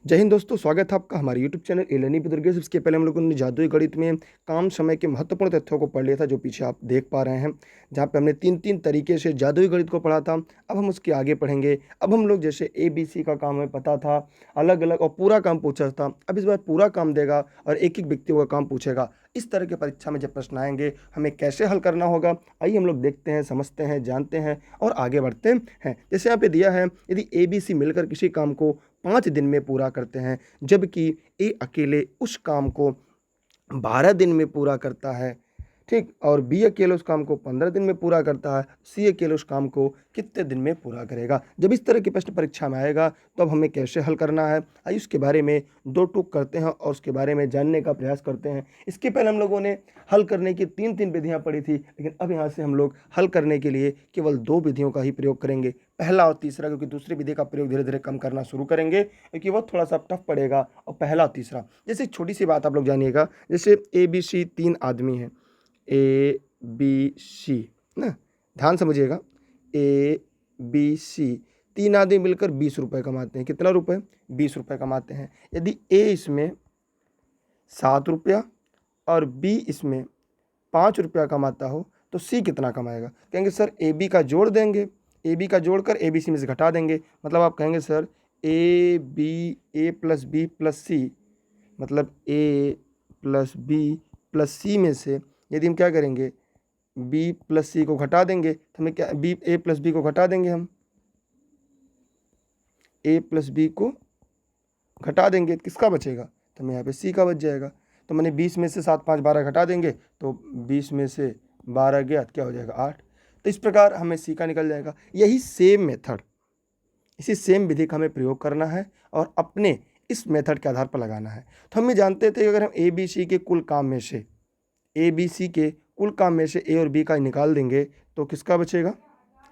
जय हिंद दोस्तों, स्वागत है आपका हमारे YouTube channel A learning with Durgesh. इसके पहले हम लोगों ने जादुई गणित में काम समय के महत्वपूर्ण तथ्यों को पढ़ लिया था, जो पीछे आप देख पा रहे हैं, जहाँ पे हमने तीन तीन तरीके से जादुई गणित को पढ़ा था। अब हम उसके आगे पढ़ेंगे। अब हम लोग जैसे ABC का काम हमें पता था, अलग अलग और पूरा काम पूछा था। अब इस बार पूरा काम देगा और एक एक व्यक्तियों का काम पूछेगा। इस तरह के परीक्षा में जब प्रश्न आएंगे, हमें कैसे हल करना होगा, आइए हम लोग देखते हैं, समझते हैं, जानते हैं और आगे बढ़ते हैं। जैसे यहाँ पे दिया है, यदि ABC मिलकर किसी काम को 5 दिन में पूरा करते हैं, जबकि ए अकेले उस काम को 12 दिन में पूरा करता है, ठीक, और बी अकेले उस काम को 15 दिन में पूरा करता है, सी अकेले उस काम को कितने दिन में पूरा करेगा। जब इस तरह के प्रश्न परीक्षा में आएगा तो अब हमें कैसे हल करना है, आइए उसके बारे में दो टूक करते हैं और उसके बारे में जानने का प्रयास करते हैं। इसके पहले हम लोगों ने हल करने की तीन तीन विधियां पढ़ी थी, लेकिन अब यहाँ से हम लोग हल करने के लिए केवल दो विधियों का ही प्रयोग करेंगे, पहला और तीसरा, क्योंकि दूसरी विधि का प्रयोग धीरे धीरे कम करना शुरू करेंगे, क्योंकि वो थोड़ा सा टफ पड़ेगा। और पहला और तीसरा, जैसे छोटी सी बात आप लोग जानिएगा, जैसे ABC 3 आदमी हैं, ABC ना, ध्यान समझिएगा, ABC 3 आदमी मिलकर 20 रुपये कमाते हैं। कितना रुपए? 20 रुपये कमाते हैं। यदि A इसमें 7 रुपया और B इसमें 5 रुपया कमाता हो तो C कितना कमाएगा? कहेंगे सर AB का जोड़ देंगे, AB का जोड़कर ABC में से घटा देंगे। मतलब आप कहेंगे sir A plus B plus C, मतलब A plus B plus C में से यदि हम क्या करेंगे, B प्लस C को घटा देंगे तो हमें क्या, A प्लस B को घटा देंगे, हम A प्लस B को घटा देंगे, किसका बचेगा? तो हमें यहाँ पे C का बच जाएगा। तो मैंने 20 में से 7 5 12 घटा देंगे, तो 20 में से 12 गया तो क्या हो जाएगा? 8। तो इस प्रकार हमें C का निकल जाएगा। यही सेम मेथड, इसी सेम विधि का हमें प्रयोग करना है और अपने इस मेथड के आधार पर लगाना है। तो हम ये जानते थे कि अगर हम ABC के कुल काम में से, ABC के कुल काम में से A और B का निकाल देंगे तो किसका बचेगा?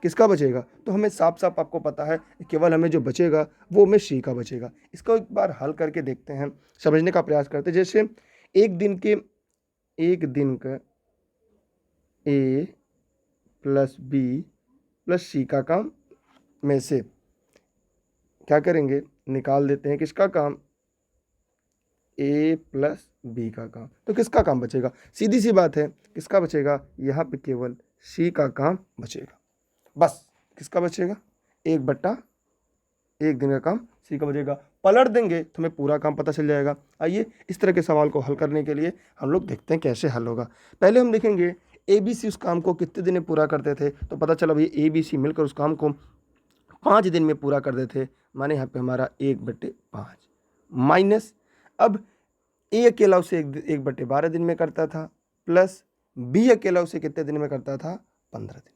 किसका बचेगा? तो हमें साफ साफ आपको पता है, केवल हमें जो बचेगा वो में C का बचेगा। इसको एक बार हल करके देखते हैं, समझने का प्रयास करते हैं। जैसे एक दिन का A plus B plus C का काम में से क्या करेंगे, निकाल देते हैं किसका काम? A प्लस B का काम। तो किसका काम बचेगा? सीधी सी बात है, किसका बचेगा? यहाँ पे केवल C का काम बचेगा। बस किसका बचेगा? 1/1 दिन का काम C का बचेगा। पलट देंगे तो हमें पूरा काम पता चल जाएगा। आइए इस तरह के सवाल को हल करने के लिए हम लोग देखते हैं कैसे हल होगा। पहले हम देखेंगे ABC उस काम को कितने दिन में पूरा करते थे। तो पता चला भाई ABC मिलकर उस काम को 5 दिन में पूरा कर देते थे, माने यहाँ पे हमारा 1/5 माइनस, अब A अकेला उसे 1/12 दिन में करता था, प्लस B अकेला उसे कितने दिन में करता था? 15 दिन।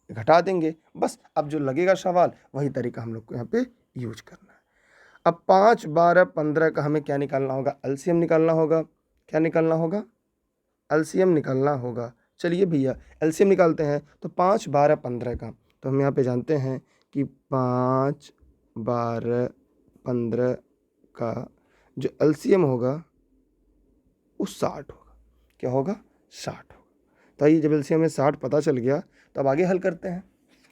घटा देंगे, बस अब जो लगेगा सवाल वही तरीका हम लोग को यहाँ पे यूज करना है। अब 5 12 15 का हमें क्या निकालना होगा? एलसीएम निकालना होगा। क्या निकालना होगा? एलसीएम निकालना होगा। चलिए भैया एलसीएम निकालते हैं। तो 5 12 15 का, तो हम यहाँ पे जानते हैं कि 5 12 15 का जो एलसीएम होगा वो 60 होगा। क्या होगा? 60 होगा। तो आइए, जब एलसीएम में 60 पता चल गया तो अब आगे हल करते हैं।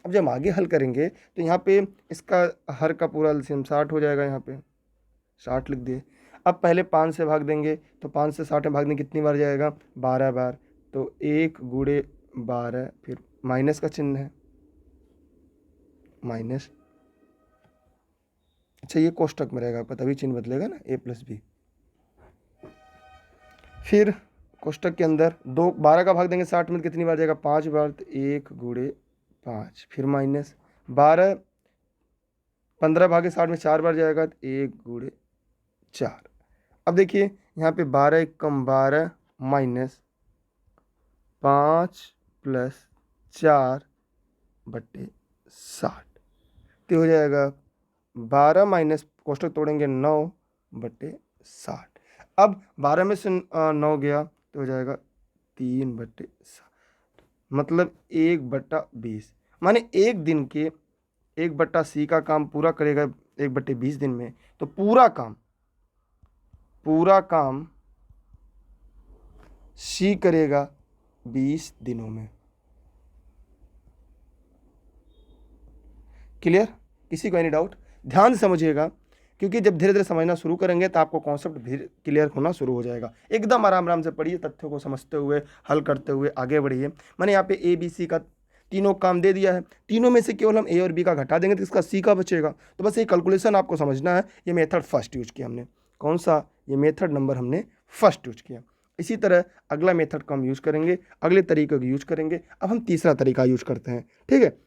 अब जब आगे हल करेंगे तो यहाँ पे इसका हर का पूरा एलसीएम 60 हो जाएगा। यहाँ पे 60 लिख दिए। अब पहले 5 से भाग देंगे, तो 5 से 60 में भागने कितनी बार जाएगा? 12 बार। तो 1 गुणे 12, फिर माइनस का चिन्ह है, माइनस। अच्छा, ये कोष्टक में रहेगा आपका, तभी चिन्ह बदलेगा ना, A प्लस B। फिर कोष्टक के अंदर 12 का भाग देंगे 60 में, कितनी बार जाएगा? 5 बार। तो 1 गुणे 5, फिर माइनस 12, 15 भागे 60 में 4 बार जाएगा, तो 1 गुणे 4। अब देखिए यहाँ पे 12 1 कम 12 माइनस 5 प्लस 4/60, तो हो जाएगा 12 माइनस, कोष्टक तोड़ेंगे 9/60। अब 12 में से 9 गया तो हो जाएगा 3/7, मतलब 1/20। माने एक दिन के 1/C का काम पूरा करेगा 1/20 दिन में, तो पूरा काम C करेगा 20 दिनों में। क्लियर? किसी को एनी डाउट? ध्यान से समझिएगा, क्योंकि जब धीरे धीरे समझना शुरू करेंगे तो आपको कॉन्सेप्ट भी क्लियर होना शुरू हो जाएगा। एकदम आराम आराम से पढ़िए, तथ्यों को समझते हुए हल करते हुए आगे बढ़िए। मैंने यहाँ पे ए बी सी का तीनों काम दे दिया है, तीनों में से केवल हम ए और बी का घटा देंगे तो इसका सी का बचेगा। तो बस ये कैलकुलेशन आपको समझना है। ये मेथड फर्स्ट यूज किया हमने, कौन सा, ये मेथड नंबर हमने फर्स्ट यूज किया। इसी तरह अगला मेथड को हम यूज करेंगे, अगले तरीके को यूज करेंगे। अब हम तीसरा तरीका यूज करते हैं, ठीक है।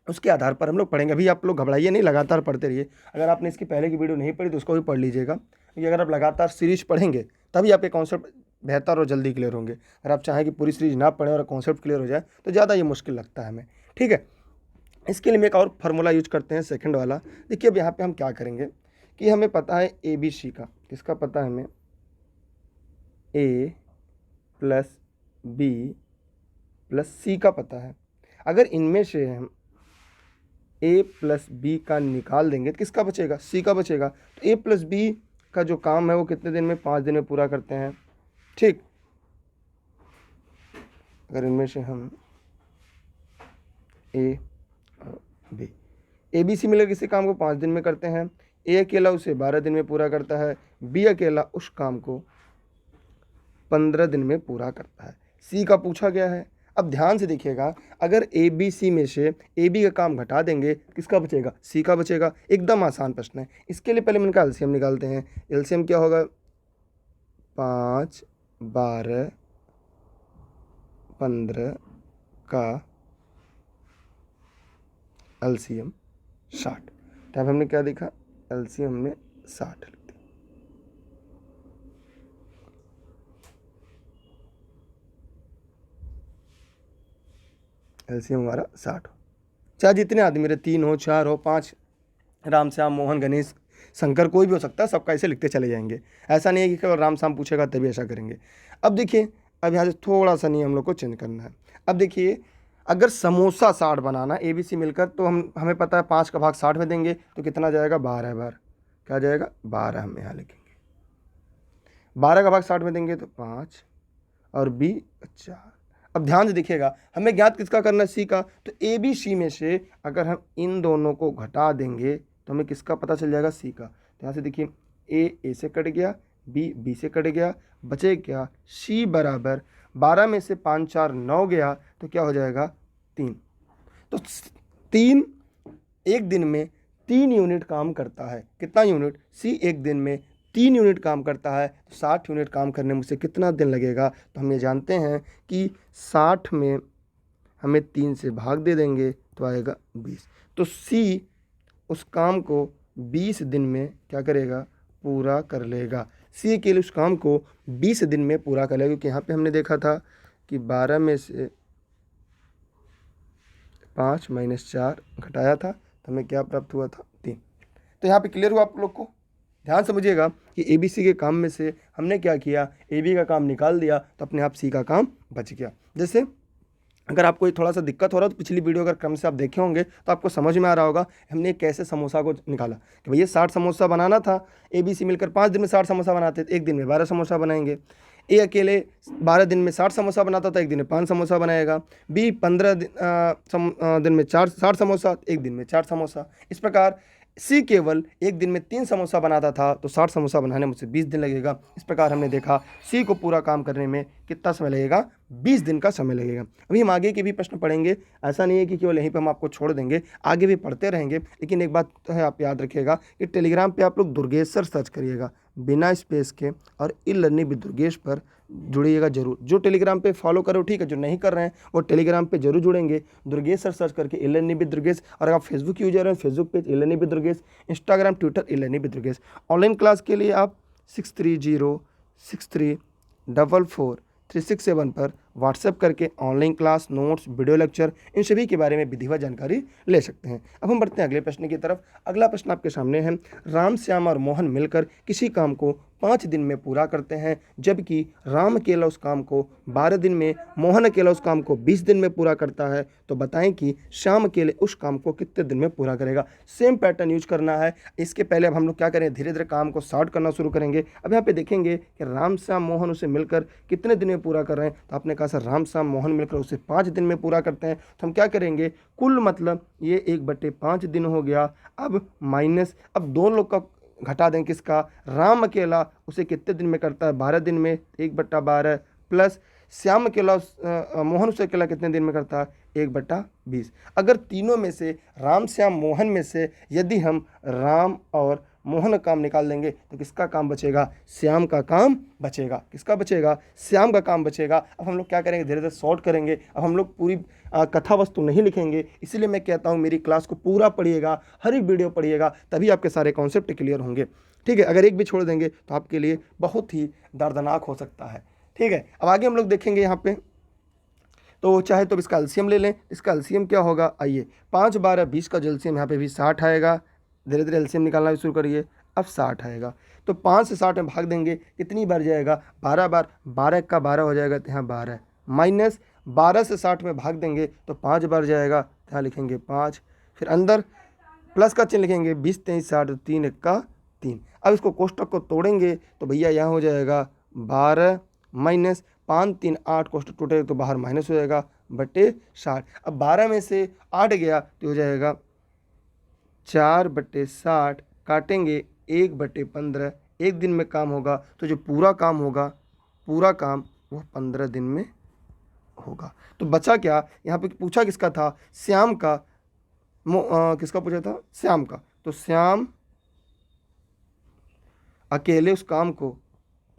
उसके आधार पर हम लोग पढ़ेंगे। अभी आप लोग घबराइए नहीं, लगातार पढ़ते रहिए। अगर आपने इसकी पहले की वीडियो नहीं पढ़ी तो उसको भी पढ़ लीजिएगा, क्योंकि अगर आप लगातार सीरीज पढ़ेंगे तभी आपके कॉन्सेप्ट बेहतर और जल्दी क्लियर होंगे। अगर आप चाहें कि पूरी सीरीज ना पढ़ें और कॉन्सेप्ट क्लियर हो जाए तो ज़्यादा ये मुश्किल लगता है हमें, ठीक है। इसके लिए हम एक और फार्मूला यूज करते हैं, सेकंड वाला। देखिए अब यहाँ पे हम क्या करेंगे कि हमें पता है ए बी सी का, किसका पता है हमें, ए प्लस बी प्लस सी का पता है। अगर इनमें से हम ए प्लस बी का निकाल देंगे तो किसका बचेगा, सी का बचेगा। तो ए प्लस बी का जो काम है वो कितने दिन में, 5 दिन में पूरा करते हैं, ठीक। अगर इनमें से हम ए और बी, ए बी सी मिलकर किसी काम को 5 दिन में करते हैं, ए अकेला उसे 12 दिन में पूरा करता है, बी अकेला उस काम को 15 दिन में पूरा करता है। सी का पूछा गया है। अब ध्यान से देखिएगा, अगर ए बी सी में से ए बी का काम घटा देंगे किसका बचेगा, सी का बचेगा। एकदम आसान प्रश्न है। इसके लिए पहले मैंने कहा एलसीएम निकालते हैं। एलसीएम क्या होगा, 5, 12, 15 का एलसीएम 60। तो अब हमने क्या देखा, एलसीएम में 60 लिख दिया। एलसीएम हमारा 60 हो, चाहे जितने आदमी रहे, 3 हो, 4 हो, 5, राम श्याम मोहन गणेश शंकर कोई भी हो सकता है, सबका ऐसे लिखते चले जाएंगे। ऐसा नहीं है कि केवल राम श्याम पूछेगा तभी ऐसा करेंगे। अब देखिए, अब यहाँ से थोड़ा सा नियम हम लोग को चेंज करना है। अब देखिए, अगर समोसा 60 बनाना ए बी सी मिलकर, तो हमें पता है 5 का भाग 60 में देंगे तो कितना जाएगा, 12 बार। क्या जाएगा, 12 हम यहाँ लिखेंगे। 12 का भाग 60 में देंगे तो 5 और बी 4। अब ध्यान से देखिएगा, हमें ज्ञात किसका करना है, सी का। तो ए बी सी में से अगर हम इन दोनों को घटा देंगे तो हमें किसका पता चल जाएगा, सी का। तो यहाँ से देखिए, ए से कट गया, बी से कट गया, बचे क्या, सी बराबर 12 में से 5 4 9 गया तो क्या हो जाएगा, 3। तो 3 एक दिन में 3 यूनिट काम करता है। कितना यूनिट, सी एक दिन में 3 यूनिट काम करता है। तो 60 यूनिट काम करने में उसे कितना दिन लगेगा। तो हम ये जानते हैं कि 60 में हमें 3 से भाग दे देंगे तो आएगा 20। तो सी उस काम को 20 दिन में क्या करेगा, पूरा कर लेगा। सी के लिए उस काम को 20 दिन में पूरा कर लेगा, क्योंकि यहाँ पे हमने देखा था कि 12 में से 5 - 4 घटाया था तो हमें क्या प्राप्त हुआ था, 3। तो यहाँ पे क्लियर हुआ आप लोग को। ध्यान समझिएगा कि ए बी सी के काम में से हमने क्या किया, ए बी का काम निकाल दिया तो अपने आप सी का काम बच गया। जैसे अगर आपको थोड़ा सा दिक्कत हो रहा है तो पिछली वीडियो अगर क्रम से आप देखे होंगे तो आपको समझ में आ रहा होगा हमने कैसे समोसा को निकाला कि भैया 60 समोसा बनाना था। ए बी सी मिलकर 5 दिन में 60 समोसा बनाते थे, एक दिन में 12 समोसा बनाएंगे। ए अकेले 12 दिन में 60 समोसा बनाता था, एक दिन में 5 समोसा बनाएगा। बी 15 दिन में 60 समोसा, एक दिन में 4 समोसा। इस प्रकार सी केवल एक दिन में 3 समोसा बनाता था तो 60 समोसा बनाने में उसे 20 दिन लगेगा। इस प्रकार हमने देखा सी को पूरा काम करने में कितना समय लगेगा, 20 दिन का समय लगेगा। अभी हम आगे के भी प्रश्न पढ़ेंगे। ऐसा नहीं है कि केवल यहीं पे हम आपको छोड़ देंगे, आगे भी पढ़ते रहेंगे। लेकिन एक बात तो है, आप याद रखिएगा कि टेलीग्राम पे आप लोग दुर्गेश सर सर्च करिएगा बिना स्पेस के, और ई लर्निंग विद दुर्गेश पर जुड़िएगा जरूर। जो टेलीग्राम पे फॉलो करो ठीक है, जो नहीं कर रहे हैं वो टेलीग्राम पे जरूर जुड़ेंगे। दुर्गेश सर सर्च करके ई लर्निंग विद दुर्गेश। और अगर आप फेसबुक यूजर हैं, Facebook page e learning with Durgesh, Instagram Twitter e learning with Durgesh. Online class के लिए आप 6306344367 पर व्हाट्सएप करके online class, notes, video lecture, इन सभी के बारे में विधिवत जानकारी ले सकते हैं। अब हम बढ़ते हैं अगले प्रश्न की तरफ। अगला प्रश्न आपके सामने है, राम, श्याम और मोहन मिलकर किसी काम को 5 दिन में पूरा करते हैं, जबकि राम अकेला उस काम को 12 दिन में, मोहन अकेला उस काम को 20 दिन में पूरा करता है। तो बताएं कि श्याम अकेले उस काम को कितने दिन में पूरा करेगा। सेम पैटर्न यूज करना है। इसके पहले अब हम लोग क्या करें, धीरे धीरे काम को शॉर्ट करना शुरू करेंगे। अब यहाँ पे देखेंगे कि राम, श्याम, मोहन उसे मिलकर कितने दिन में पूरा कर रहे हैं। तो आपने कहा सर राम, श्याम, मोहन मिलकर उसे 5 दिन में पूरा करते हैं। तो हम क्या करेंगे, कुल मतलब ये 1/5 दिन हो गया। अब माइनस, अब दोनों लोग का घटा दें किसका, राम अकेला उसे कितने दिन में करता है, 12 दिन में, 1/12 प्लस श्याम अकेला मोहन उसे अकेला कितने दिन में करता है, 1/20। अगर तीनों में से राम श्याम मोहन में से यदि हम राम और मोहन का काम निकाल देंगे तो किसका काम बचेगा, श्याम का काम बचेगा। किसका बचेगा, श्याम का काम बचेगा। अब हम लोग क्या करेंगे, धीरे धीरे शॉर्ट करेंगे। अब हम लोग पूरी कथा वस्तु नहीं लिखेंगे, इसलिए मैं कहता हूँ मेरी क्लास को पूरा पढ़िएगा, हर एक वीडियो पढ़िएगा, तभी आपके सारे कॉन्सेप्ट क्लियर होंगे। ठीक है, अगर एक भी छोड़ देंगे तो आपके लिए बहुत ही दर्दनाक हो सकता है। ठीक है, अब आगे हम लोग देखेंगे यहाँ पे, तो चाहे तो इसका एलसीएम ले लें। इसका एलसीएम क्या होगा, आइए 5 12 20 का जो एलसीएम यहाँ पे भी 60 आएगा। धीरे धीरे एलसीएम निकालना भी शुरू करिए। अब 60 आएगा तो 5 से 60 में भाग देंगे, कितनी बार जाएगा, 12 बार। 12 का 12 हो जाएगा तो यहाँ 12 माइनस 12 से 60 में भाग देंगे तो 5 बार जाएगा, तो यहाँ लिखेंगे 5। फिर अंदर प्लस का चिन्ह लिखेंगे, 20 23 60 3 1 का 3। अब इसको कोष्टक को तोड़ेंगे तो भैया यहाँ हो जाएगा 12 माइनस 5 3 8, कोष्टक टूटेगा तो बाहर माइनस हो जाएगा बटे 60। अब 12 में से 8 गया तो हो जाएगा 4/60, काटेंगे 1/15। एक दिन में काम होगा तो जो पूरा काम होगा, पूरा काम वो 15 दिन में होगा। तो बचा क्या, यहाँ पे पूछा किसका था, श्याम का। किसका पूछा था, श्याम का। तो श्याम अकेले उस काम को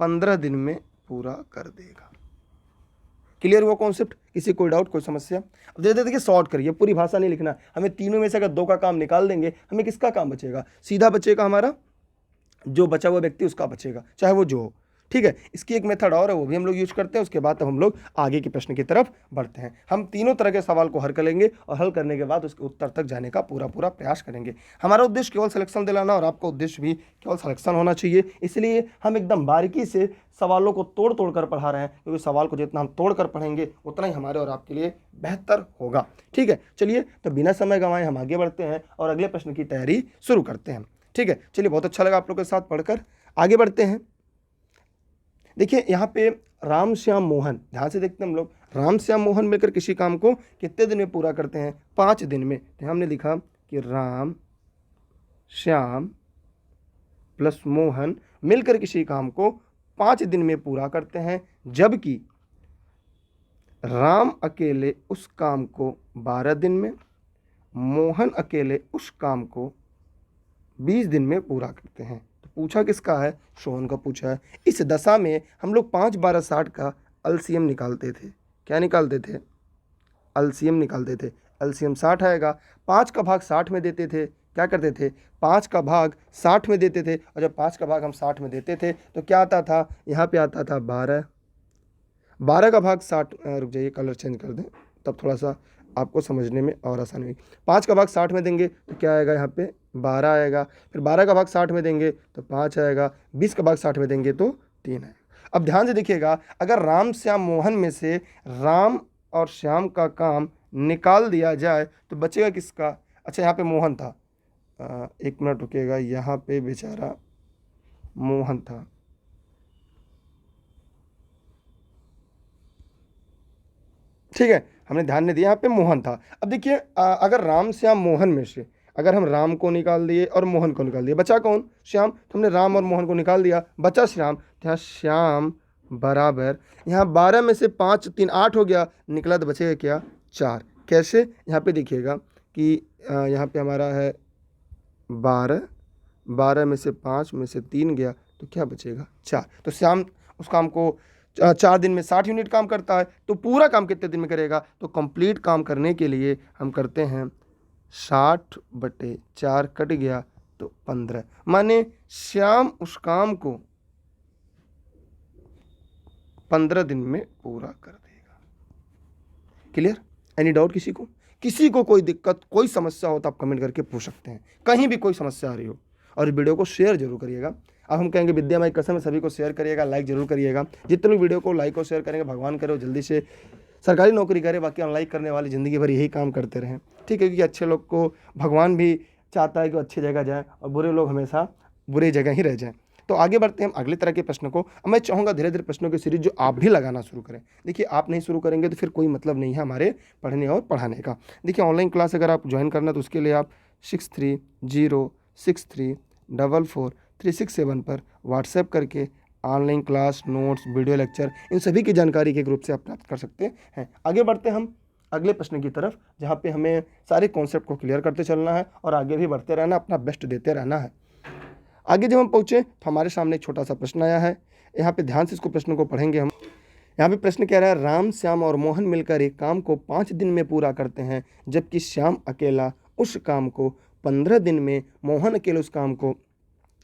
15 दिन में पूरा कर देगा। क्लियर हुआ कॉन्सेप्ट, किसी कोई डाउट, कोई समस्या। अब देखिए शॉर्ट करिए, पूरी भाषा नहीं लिखना। हमें तीनों में से अगर 2 का काम निकाल देंगे, हमें किसका काम बचेगा, सीधा बचेगा हमारा जो बचा हुआ व्यक्ति उसका बचेगा, चाहे वो जो हो। ठीक है, इसकी एक मेथड और है, वो भी हम लोग यूज करते हैं। उसके बाद हम लोग आगे के प्रश्न की तरफ बढ़ते हैं। हम तीनों तरह के सवाल को हल करेंगे और हल करने के बाद उसके उत्तर तक जाने का पूरा प्रयास करेंगे। हमारा उद्देश्य केवल सिलेक्शन दिलाना और आपका उद्देश्य भी केवल सिलेक्शन होना चाहिए। इसलिए हम एकदम बारीकी से सवालों को तोड़ तोड़ कर पढ़ा रहे हैं, क्योंकि सवाल को जितना हम तोड़ कर पढ़ेंगे उतना ही हमारे और आपके लिए बेहतर होगा। ठीक है, चलिए तो बिना समय गंवाए हम आगे बढ़ते हैं और अगले प्रश्न की तैयारी शुरू करते हैं। ठीक है, चलिए, बहुत अच्छा लगा आप लोगों के साथ पढ़कर। आगे बढ़ते हैं। देखिए यहाँ पे राम श्याम मोहन, ध्यान से देखते हैं हम लोग। राम श्याम मोहन मिलकर किसी काम को कितने दिन में पूरा करते हैं, 5 दिन में। तो हमने लिखा कि राम श्याम प्लस मोहन मिलकर किसी काम को 5 दिन में पूरा करते हैं, जबकि राम अकेले उस काम को 12 दिन में, मोहन अकेले उस काम को 20 दिन में पूरा करते हैं। तो पूछा किसका है, सोहन का पूछा है। इस दशा में हम लोग 5 12 60 का एलसीएम निकालते थे। क्या निकालते थे, एलसीएम निकालते थे। एलसीएम 60 आएगा। 5 का भाग 60 में देते थे, क्या करते थे, 5 का भाग 60 में देते थे। और जब 5 का भाग हम 60 में देते थे तो क्या आता था, यहाँ पे आता था 12। 12 का भाग 60, रुक जाइए कलर चेंज कर दें तब थोड़ा सा आपको समझने में और आसानी होगी। 5 का भाग 60 में देंगे तो क्या आएगा, यहाँ पे 12 आएगा। फिर 12 का भाग 60 में देंगे तो 5 आएगा। 20 का भाग 60 में देंगे तो 3 आएगा। अब ध्यान से देखिएगा, अगर राम श्याम मोहन में से राम और श्याम का काम निकाल दिया जाए तो बचेगा किसका। अच्छा, यहाँ पे मोहन था, 1 मिनट रुकिएगा, यहाँ पे बेचारा मोहन था। ठीक है, हमने ध्यान नहीं दिया, यहाँ पे मोहन था। अब देखिए अगर राम श्याम मोहन में से अगर हम राम को निकाल दिए और मोहन को निकाल दिए, बचा कौन, श्याम। तो हमने राम और मोहन को निकाल दिया, बचा श्याम। तो यहाँ श्याम बराबर, यहाँ 12 में से 5 3 8 हो गया, निकला तो बचेगा क्या, 4। कैसे, यहाँ पे देखिएगा कि यहाँ पे हमारा है 12, 12 में से 5 में से 3 गया तो क्या बचेगा, 4। तो श्याम उस काम को 4 दिन में 60 यूनिट काम करता है। तो पूरा काम कितने दिन में करेगा, तो कंप्लीट काम करने के लिए हम करते हैं 60/4, कट गया तो 15, माने श्याम उस काम को 15 दिन में पूरा कर देगा। क्लियर, एनी डाउट किसी को, किसी को कोई दिक्कत कोई समस्या हो तो आप कमेंट करके पूछ सकते हैं, कहीं भी कोई समस्या आ रही हो। और इस वीडियो को शेयर जरूर करिएगा। अब हम कहेंगे विद्या माई कसम, सभी को शेयर करिएगा, लाइक जरूर करिएगा। जितने लोग वीडियो को लाइक और शेयर करेंगे, भगवान करे जल्दी से सरकारी नौकरी करे, बाकी अनलाइक करने वाले ज़िंदगी भर यही काम करते रहें। ठीक है, क्योंकि अच्छे लोग को भगवान भी चाहता है कि वो अच्छी जगह जाएँ और बुरे लोग हमेशा बुरी जगह ही रह जाएँ। तो आगे बढ़ते हैं हम अगले तरह के प्रश्न को। अब मैं चाहूँगा धीरे धीरे प्रश्नों की सीरीज जो आप भी लगाना शुरू करें। देखिए, आप नहीं शुरू करेंगे तो फिर कोई मतलब नहीं है हमारे पढ़ने और पढ़ाने का। देखिए, ऑनलाइन क्लास अगर आप ज्वाइन करना तो उसके लिए आप 63063444 367 पर व्हाट्सएप करके online class, notes, video lecture, इन सभी की जानकारी के ग्रुप से आप प्राप्त कर सकते हैं। आगे बढ़ते हैं हम अगले प्रश्न की तरफ, जहाँ पे हमें सारे कॉन्सेप्ट को क्लियर करते चलना है और आगे भी बढ़ते रहना, अपना बेस्ट देते रहना है। आगे जब हम पहुँचे तो हमारे सामने एक छोटा सा प्रश्न आया है। यहाँ पे ध्यान से इसको प्रश्न को पढ़ेंगे हम। यहाँ पे प्रश्न कह रहा है, राम, श्याम और मोहन मिलकर एक काम को 5 दिन में पूरा करते हैं, जबकि श्याम अकेला उस काम को 15 दिन में, मोहन अकेले उस काम को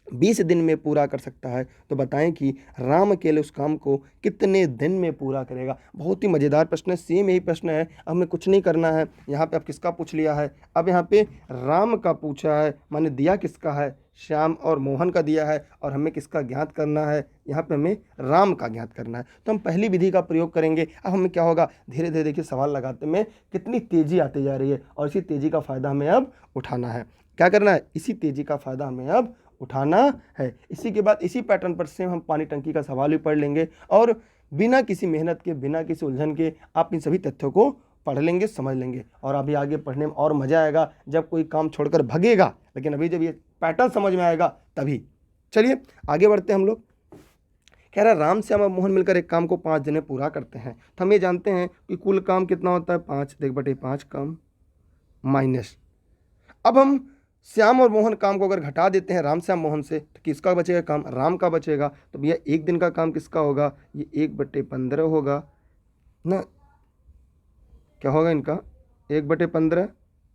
20 दिन में पूरा कर सकता है। तो बताएं कि राम अकेले उस काम को कितने दिन में पूरा करेगा। बहुत ही मज़ेदार प्रश्न है, सेम यही प्रश्न है। अब हमें कुछ नहीं करना है। यहाँ पे अब किसका पूछ लिया है, अब यहाँ पे राम का पूछा है, माने दिया किसका है, श्याम और मोहन का दिया है, और हमें किसका ज्ञात करना है, यहाँ पे हमें राम का ज्ञात करना है। तो हम पहली विधि का प्रयोग करेंगे। अब हमें क्या होगा, धीरे धीरे देखिए सवाल लगाते में कितनी तेज़ी आती जा रही है, और इसी तेज़ी का फ़ायदा हमें अब उठाना है। क्या करना है, इसी तेज़ी का फ़ायदा हमें अब उठाना है। इसी के बाद इसी पैटर्न पर सेम हम पानी टंकी का सवाल भी पढ़ लेंगे, और बिना किसी मेहनत के, बिना किसी उलझन के आप इन सभी तथ्यों को पढ़ लेंगे, समझ लेंगे, और अभी आगे पढ़ने में और मज़ा आएगा जब कोई काम छोड़कर भगेगा। लेकिन अभी जब ये पैटर्न समझ में आएगा तभी। चलिए आगे बढ़ते हैं हम लोग। कह रहा है, राम, श्याम और मोहन मिलकर एक काम को 5 दिन में पूरा करते हैं। तो हम ये जानते हैं कि कुल काम कितना होता है, 5 काम माइनस। अब हम श्याम और मोहन काम को अगर घटा देते हैं राम, श्याम, मोहन से, तो किसका बचेगा काम, राम का बचेगा। तो भैया एक दिन का काम किसका होगा, ये 1/15 होगा ना, क्या होगा इनका, 1/15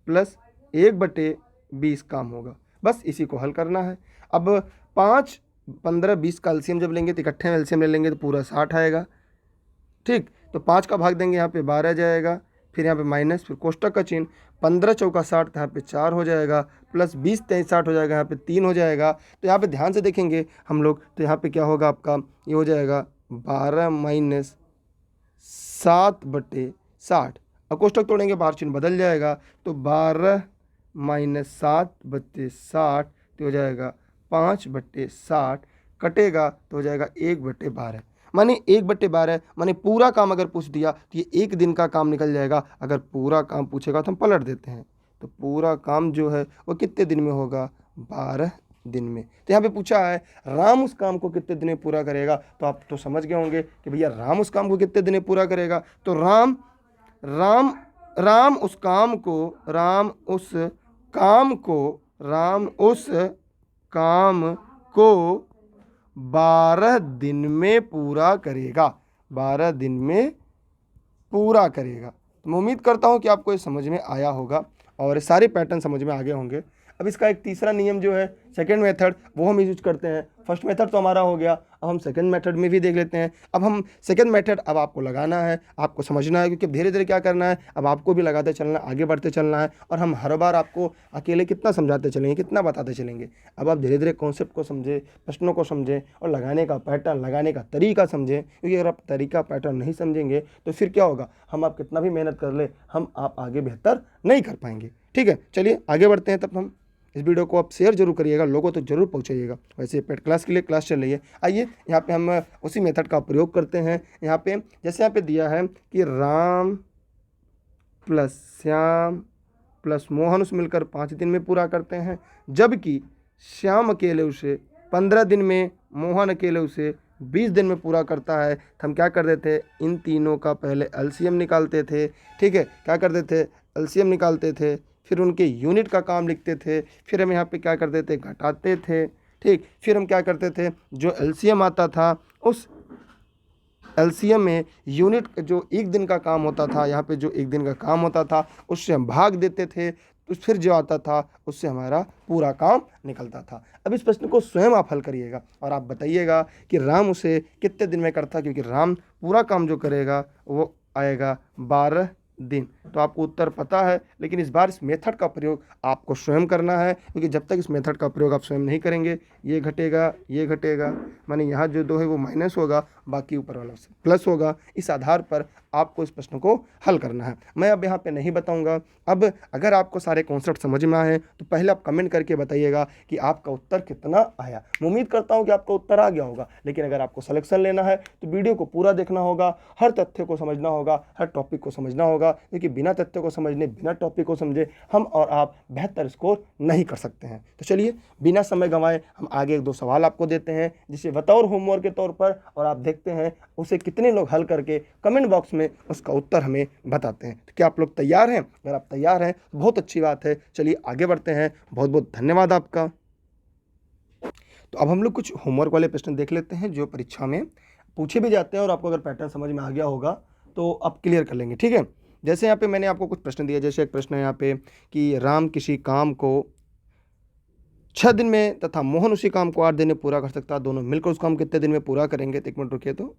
प्लस 1/20 काम होगा। बस इसी को हल करना है। अब 5, 15, 20 का एलसीएम जब लेंगे तो इकट्ठे में एलसीएम ले लेंगे तो पूरा 60 आएगा। ठीक, तो 5 का भाग देंगे, यहाँ पे 12 जाएगा, फिर यहाँ पे माइनस, फिर कोष्टक का चिन्ह, 15 चौका 60, तो यहाँ पे 4 हो जाएगा, प्लस 20 23 60 हो जाएगा, यहाँ पे 3 हो जाएगा। तो यहाँ पे ध्यान से देखेंगे हम लोग, तो यहाँ पे क्या होगा आपका, ये हो जाएगा 12 माइनस 7/60। और कोष्टक तोड़ेंगे, बाहर चिन्ह बदल जाएगा, तो 12 माइनस 7/60 तो हो जाएगा 5/60, कटेगा तो हो जाएगा 1/12। माने 1/12, माने पूरा काम अगर पूछ दिया तो ये एक दिन का काम निकल जाएगा। अगर पूरा काम पूछेगा तो हम पलट देते हैं, तो पूरा काम जो है वो कितने दिन में होगा, 12 दिन में। तो यहाँ पे पूछा है राम उस काम को कितने दिन में पूरा करेगा, तो आप तो समझ गए होंगे कि भैया राम उस काम को कितने दिन में पूरा करेगा। तो राम उस काम को 12 दिन में पूरा करेगा, 12 दिन में पूरा करेगा। तो मैं उम्मीद करता हूँ कि आपको ये समझ में आया होगा और सारे पैटर्न समझ में आ गए होंगे। अब इसका एक तीसरा नियम जो है, सेकंड मेथड, वो हम यूज करते हैं। फर्स्ट मेथड तो हमारा हो गया, अब हम सेकंड मेथड में भी देख लेते हैं। अब हम सेकंड मेथड अब आपको लगाना है, आपको समझना है, क्योंकि धीरे धीरे क्या करना है, अब आपको भी लगाते चलना है, आगे बढ़ते चलना है। और हम हर बार आपको अकेले कितना समझाते चलेंगे, कितना बताते चलेंगे। अब आप धीरे धीरे कॉन्सेप्ट को समझें, प्रश्नों को समझें, और लगाने का पैटर्न, लगाने का तरीका समझें। क्योंकि अगर आप तरीका पैटर्न नहीं समझेंगे तो फिर क्या होगा, हम आप कितना भी मेहनत कर ले, आप आगे बेहतर नहीं कर पाएंगे। ठीक है, चलिए आगे बढ़ते हैं। तब हम इस वीडियो को आप शेयर जरूर करिएगा, लोगों तो जरूर पहुंचाइएगा। वैसे पेड क्लास के लिए क्लास चल रही है। आइए यहाँ पे हम उसी मेथड का प्रयोग करते हैं। यहाँ पे जैसे यहाँ पे दिया है कि राम प्लस श्याम प्लस मोहन उसे मिलकर 5 दिन में पूरा करते हैं, जबकि श्याम अकेले उसे 15 दिन में, मोहन अकेले उसे 20 दिन में पूरा करता है। तो हम क्या करते थे, इन तीनों का पहले एलसीएम निकालते थे। ठीक है, क्या करते थे, एलसीएम निकालते थे, फिर उनके यूनिट का काम लिखते थे, फिर हम यहाँ पे क्या करते थे, घटाते थे। ठीक, फिर हम क्या करते थे, जो एलसीएम आता था उस एलसीएम में यूनिट जो एक दिन का काम होता था, यहाँ पे जो एक दिन का काम होता था उससे हम भाग देते थे, तो फिर जो आता था उससे हमारा पूरा काम निकलता था। अब इस प्रश्न को स्वयं आप हल करिएगा और आप बताइएगा कि राम उसे कितने दिन में करता, क्योंकि राम पूरा काम जो करेगा वो आएगा 12 दिन। तो आपको उत्तर पता है, लेकिन इस बार इस मेथड का प्रयोग आपको स्वयं करना है, क्योंकि जब तक इस मेथड का प्रयोग आप स्वयं नहीं करेंगे, ये घटेगा, माने यहाँ जो 2 है वो माइनस होगा, बाकी ऊपर वाला प्लस होगा। इस आधार पर आपको इस प्रश्न को हल करना है। मैं अब यहाँ पे नहीं बताऊँगा। अब अगर आपको सारे कॉन्सेप्ट समझ में आए तो पहले आप कमेंट करके बताइएगा कि आपका उत्तर कितना आया। मैं उम्मीद करता हूँ कि आपका उत्तर आ गया होगा, लेकिन अगर आपको सिलेक्शन लेना है तो वीडियो को पूरा देखना होगा, हर तथ्य को समझना होगा, हर टॉपिक को समझना होगा। होगा, क्योंकि बिना तथ्य को समझने, बिना टॉपिक को समझे हम और आप बेहतर स्कोर नहीं कर सकते हैं। तो चलिए बिना समय गंवाए हम आगे 1-2 सवाल आपको देते हैं, जिसे बतौर होमवर्क के तौर पर, और आप देखते हैं उसे कितने लोग हल करके कमेंट बॉक्स में उसका उत्तर हमें बताते हैं। तो क्या आप लोग तैयार हैं? अगर आप तैयार हैं तो बहुत अच्छी बात है। चलिए आगे बढ़ते हैं। बहुत बहुत धन्यवाद आपका। तो अब हम लोग कुछ होमवर्क वाले प्रश्न देख लेते हैं जो परीक्षा में पूछे भी जाते हैं, और आपको अगर पैटर्न समझ में आ गया होगा तो आप क्लियर कर लेंगे, ठीक है। जैसे यहाँ पे मैंने आपको कुछ प्रश्न दिया, जैसे एक प्रश्न है यहाँ पे कि राम किसी काम को 6 दिन में तथा मोहन उसी काम को 8 दिन में पूरा कर सकता है, दोनों मिलकर उस काम कितने दिन में पूरा करेंगे? तो 1 मिनट रुकिए। तो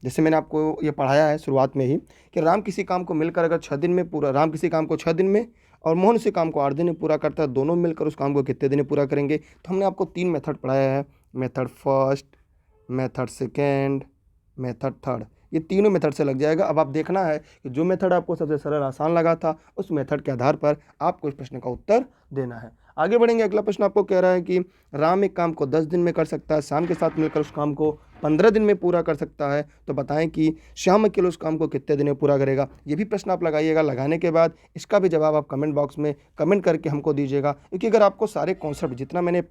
जैसे मैंने आपको ये पढ़ाया है शुरुआत में ही कि राम किसी काम को मिलकर अगर 6 दिन में पूरा, राम किसी काम को 6 दिन में और मोहन उसी काम को 8 दिन में पूरा करता है, दोनों मिलकर उस काम को कितने दिन में पूरा करेंगे? तो हमने आपको 3 मेथड पढ़ाया है, method first, method second, method third. ये तीनों मेथड से लग जाएगा। अब आप देखना है कि जो मेथड आपको सबसे सरल आसान लगा था उस मेथड के आधार पर आपको इस प्रश्न का उत्तर देना है। आगे बढ़ेंगे। अगला प्रश्न आपको कह रहा है कि राम एक काम को 10 दिन में कर सकता है, श्याम के साथ मिलकर उस काम को 15 दिन में पूरा कर सकता है, तो बताएं कि श्याम अकेले उस काम को कितने दिन में पूरा करेगा? ये भी प्रश्न आप लगाइएगा। लगाने के बाद इसका भी जवाब आप कमेंट बॉक्स में कमेंट करके हमको दीजिएगा, क्योंकि अगर आपको सारे कॉन्सेप्ट जितना मैंने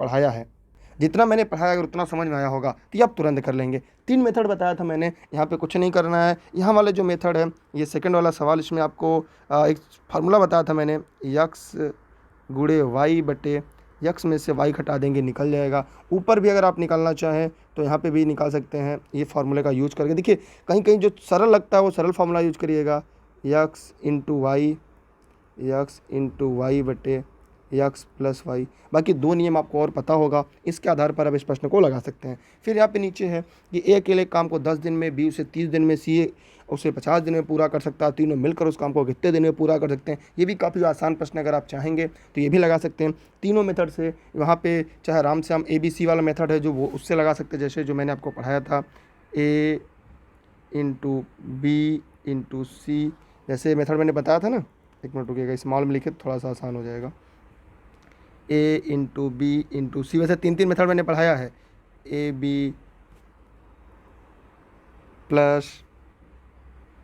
पढ़ाया अगर उतना समझ में आया होगा तो ये आप तुरंत कर लेंगे। 3 मेथड बताया था मैंने, यहाँ पे कुछ नहीं करना है। यहाँ वाले जो मेथड है, ये सेकंड वाला सवाल, इसमें आपको एक फार्मूला बताया था मैंने, यक्स गुणे वाई बटे यक्स में से वाई घटा देंगे, निकल जाएगा। ऊपर भी अगर आप निकालना चाहें तो यहाँ पे भी निकाल सकते हैं, ये फार्मूले का यूज करके। देखिए कहीं कहीं जो सरल लगता है वो सरल फार्मूला यूज करिएगा, यक्स इंटू वाई बटे यक्स प्लस वाई। बाकी 2 नियम आपको और पता होगा, इसके आधार पर आप इस प्रश्न को लगा सकते हैं। फिर यहाँ पे नीचे है कि ए अकेले काम को 10 दिन में, बी उसे 30 दिन में, सी उसे 50 दिन में पूरा कर सकता है, तीनों मिलकर उस काम को कितने दिन में पूरा कर सकते हैं? ये भी काफ़ी आसान प्रश्न, अगर आप चाहेंगे तो ये भी लगा सकते हैं। तीनों मेथड से वहाँ पे चाहे राम श्याम ABC वाला मेथड है जो वो उससे लगा सकते हैं, जैसे जो मैंने आपको पढ़ाया था A इंटू बी इंटू सी, जैसे मेथड मैंने बताया था ना। 1 मिनट रुकिएगा, स्मॉल में लिखे थोड़ा सा आसान हो जाएगा। A इंटू बी इंटू सी, वैसे 3 मेथड मैंने पढ़ाया है, AB plus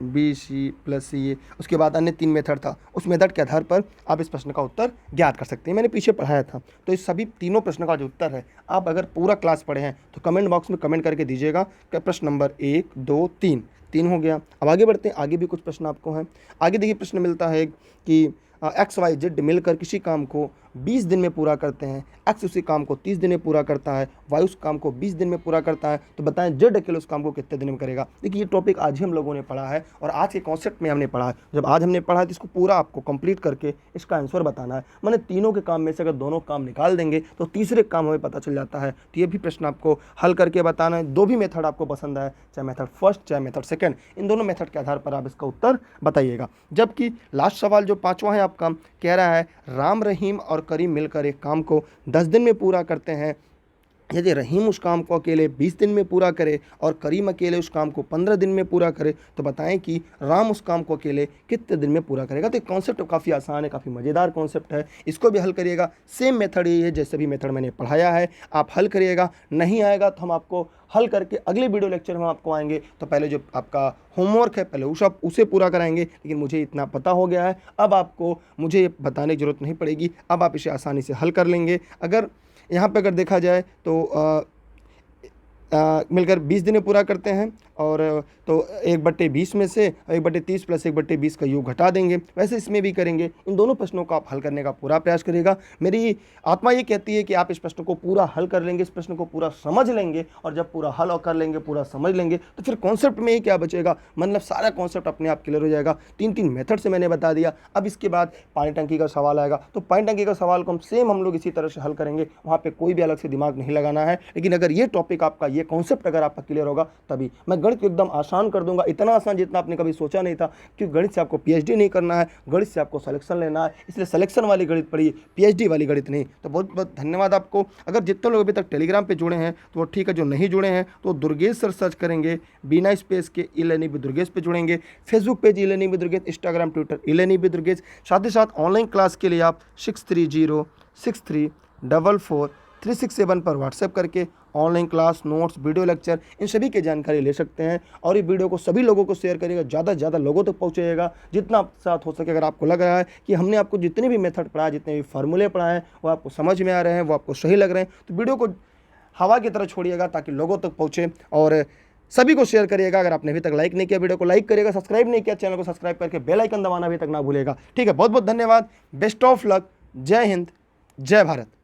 BC plus CA। उसके बाद अन्य 3 मेथड था, उस मेथड के आधार पर आप इस प्रश्न का उत्तर ज्ञात कर सकते हैं। मैंने पीछे पढ़ाया था। तो इस सभी तीनों प्रश्नों का जो उत्तर है, आप अगर पूरा क्लास पढ़े हैं तो कमेंट बॉक्स में कमेंट करके दीजिएगा कि प्रश्न नंबर 1, 2, 3 हो गया। अब आगे बढ़ते हैं, आगे भी कुछ प्रश्न आपको हैं। आगे देखिए प्रश्न मिलता है कि XYZ मिलकर किसी काम को 20 दिन में पूरा करते हैं, X उसी काम को 30 दिन में पूरा करता है, Y उस काम को 20 दिन में पूरा करता है, तो बताएं Z अकेले उस काम को कितने दिन में करेगा? देखिए ये टॉपिक आज ही हम लोगों ने पढ़ा है और आज के कॉन्सेप्ट में हमने पढ़ा है। जब आज हमने पढ़ा है तो इसको पूरा आपको कंप्लीट करके इसका आंसर बताना है। मैंने तीनों के काम में से अगर दोनों काम निकाल देंगे तो तीसरे काम हमें पता चल जाता है। तो ये भी प्रश्न आपको हल करके बताना है। 2 भी मेथड आपको पसंद आए, चाहे मेथड फर्स्ट चाहे मेथड सेकेंड, इन दोनों मेथड के आधार पर आप इसका उत्तर बताइएगा। जबकि लास्ट सवाल जो 5वां है आपका, कह रहा है राम रहीम और करीम मिलकर एक काम को 10 दिन में पूरा करते हैं। यदि रहीम उस काम को अकेले 20 दिन में पूरा करे और करीम अकेले उस काम को 15 दिन में पूरा करे, तो बताएं कि राम उस काम को अकेले कितने दिन में पूरा करेगा? तो कॉन्सेप्ट काफ़ी आसान है, काफ़ी मज़ेदार कॉन्सेप्ट है, इसको भी हल करिएगा। सेम मेथड यही है जैसे भी मेथड मैंने पढ़ाया है, आप हल करिएगा। नहीं आएगा तो हम आपको हल करके अगले वीडियो लेक्चर में आपको आएंगे, तो पहले जो आपका होमवर्क है पहले उसे पूरा कराएंगे। लेकिन मुझे इतना पता हो गया है, अब आपको मुझे बताने की जरूरत नहीं पड़ेगी, अब आप इसे आसानी से हल कर लेंगे। अगर यहाँ पे अगर देखा जाए तो मिलकर 20 दिन में पूरा करते हैं, और तो 1/20 में से 1/30 प्लस 1/20 का योग घटा देंगे। वैसे इसमें भी करेंगे। इन दोनों प्रश्नों को आप हल करने का पूरा प्रयास करिएगा। मेरी आत्मा ये कहती है कि आप इस प्रश्न को पूरा हल कर लेंगे, इस प्रश्न को पूरा समझ लेंगे, और जब पूरा हल कर लेंगे, पूरा समझ लेंगे, तो फिर कॉन्सेप्ट में ही क्या बचेगा, मतलब सारा कॉन्सेप्ट अपने आप क्लियर हो जाएगा। 3 मेथड से मैंने बता दिया। अब इसके बाद पानी टंकी का सवाल आएगा, तो पानी टंकी का सवाल को हम लोग इसी तरह से हल करेंगे, वहाँ पर कोई भी अलग से दिमाग नहीं लगाना है। लेकिन अगर ये टॉपिक आपका, ये कॉन्सेप्ट अगर आपका क्लियर होगा, तभी मैं गणित को एकदम आसान कर दूंगा, इतना आसान जितना आपने कभी सोचा नहीं था। क्योंकि गणित से आपको PhD नहीं करना है, गणित से आपको सिलेक्शन लेना है, इसलिए सिलेक्शन वाली गणित पढ़िए, PhD वाली गणित नहीं। तो बहुत बहुत धन्यवाद आपको। अगर जितने लोग अभी तक टेलीग्राम पे जुड़े हैं तो वो ठीक है, जो नहीं जुड़े हैं तो दुर्गेश सर सर्च करेंगे, बिना स्पेस के ई-लर्निंग विद दुर्गेश पे जुड़ेंगे। Facebook page e learning with Durgesh, Instagram Twitter e learning with Durgesh. साथ ही साथ ऑनलाइन क्लास के लिए आप 63063444 367 पर व्हाट्सएप करके online class, notes, video lecture इन सभी की जानकारी ले सकते हैं। और ये वीडियो को सभी लोगों को शेयर करिएगा, ज़्यादा से ज़्यादा लोगों तक पहुँचेगा जितना आप साथ हो सके। अगर आपको लग रहा है कि हमने आपको जितने भी मेथड पढ़ाए, जितने भी फार्मूले पढ़ाए वो आपको समझ में आ रहे हैं, वो आपको सही लग रहे हैं, तो वीडियो को हवा की तरह छोड़िएगा ताकि लोगों तक पहुँचे। और सभी को शेयर करिएगा। अगर आपने अभी तक लाइक नहीं किया वीडियो को लाइक करिएगा, सब्सक्राइब नहीं किया चैनल को सब्सक्राइब करके बेल आइकन दबाना अभी तक ना भूलेगा। ठीक है, बहुत बहुत धन्यवाद, बेस्ट ऑफ लक, जय हिंद, जय भारत।